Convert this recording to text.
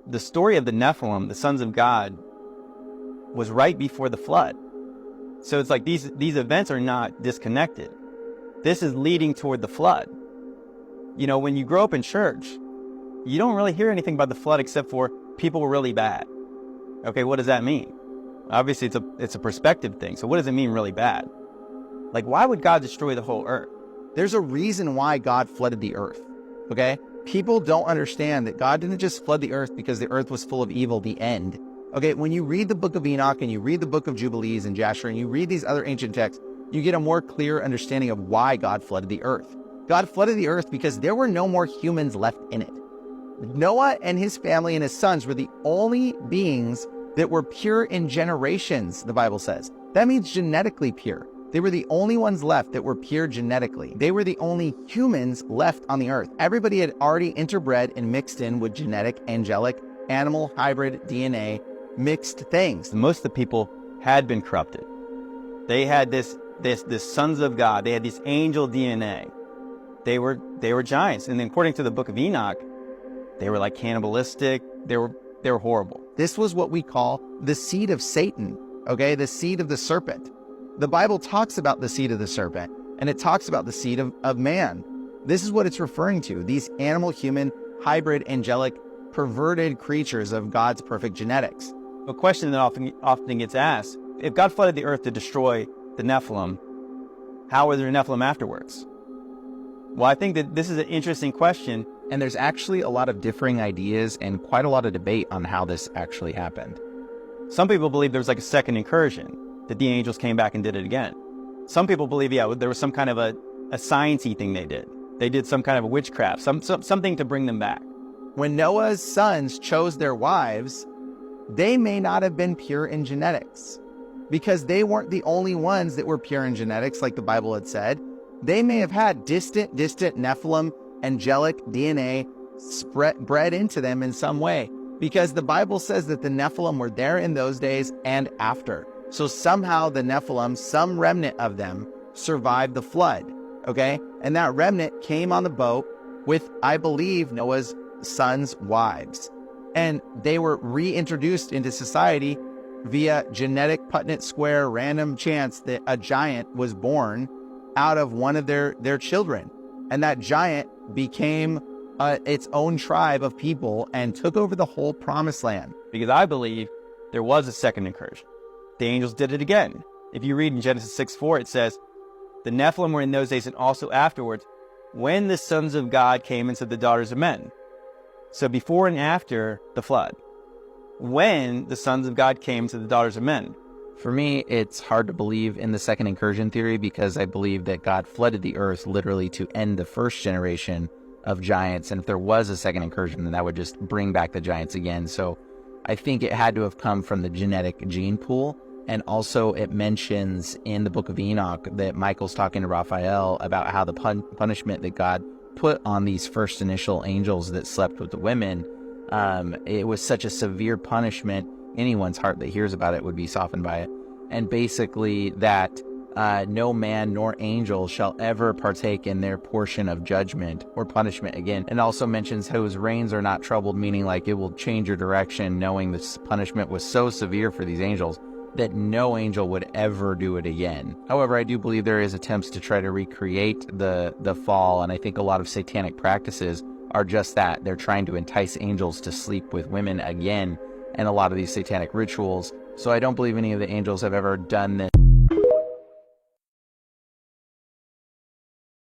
the story of the Nephilim, the sons of God, was right before the flood. So it's like these events are not disconnected. This is leading toward the flood. You know, when you grow up in church, you don't really hear anything about the flood except for people were really bad. Okay, what does that mean? Obviously, it's a perspective thing. So what does it mean really bad? Like, why would God destroy the whole earth? There's a reason why God flooded the earth, okay? People don't understand that God didn't just flood the earth because the earth was full of evil, the end. Okay, when you read the book of Enoch and you read the book of Jubilees and Jasher and you read these other ancient texts, you get a more clear understanding of why God flooded the earth. God flooded the earth because there were no more humans left in it. Noah and his family and his sons were the only beings that were pure in generations, the Bible says. That means genetically pure. They were the only ones left that were pure genetically. They were the only humans left on the earth. Everybody had already interbred and mixed in with genetic, angelic, animal, hybrid, DNA, mixed things. Most of the people had been corrupted. They had this sons of God. They had this angel DNA. They were giants. And then according to the book of Enoch, they were like cannibalistic. They were horrible. This was what we call the seed of Satan, okay? The seed of the serpent. The Bible talks about the seed of the serpent, and it talks about the seed of man. This is what it's referring to. These animal, human, hybrid, angelic, perverted creatures of God's perfect genetics. A question that often gets asked, if God flooded the earth to destroy the Nephilim, how were there Nephilim afterwards? Well, I think that this is an interesting question. And there's actually a lot of differing ideas and quite a lot of debate on how this actually happened. Some people believe there was like a second incursion, that the angels came back and did it again. Some people believe, yeah, there was some kind of a science-y thing they did. They did some kind of a witchcraft, something to bring them back. When Noah's sons chose their wives, they may not have been pure in genetics because they weren't the only ones that were pure in genetics, like the Bible had said. They may have had distant Nephilim, angelic DNA bred into them in some way, because the Bible says that the Nephilim were there in those days and after. So somehow the Nephilim, some remnant of them, survived the flood, okay? And that remnant came on the boat with, I believe, Noah's sons' wives. And they were reintroduced into society via genetic Punnett square random chance that a giant was born out of one of their children. And that giant became its own tribe of people and took over the whole promised land. Because I believe there was a second incursion. The angels did it again. If you read in Genesis 6:4, it says, the Nephilim were in those days and also afterwards, when the sons of God came into the daughters of men. So before and after the flood, when the sons of God came to the daughters of men. For me, it's hard to believe in the second incursion theory because I believe that God flooded the earth literally to end the first generation of giants. And if there was a second incursion, then that would just bring back the giants again. So I think it had to have come from the genetic gene pool. And also it mentions in the book of Enoch that Michael's talking to Raphael about how the punishment that God put on these first initial angels that slept with the women, it was such a severe punishment, anyone's heart that hears about it would be softened by it. And basically that no man nor angel shall ever partake in their portion of judgment or punishment again. And also mentions whose reins are not troubled, meaning like it will change your direction, knowing this punishment was so severe for these angels that no angel would ever do it again. However, I do believe there is attempts to try to recreate the fall, and I think a lot of satanic practices are just that. They're trying to entice angels to sleep with women again, and a lot of these satanic rituals. So I don't believe any of the angels have ever done this.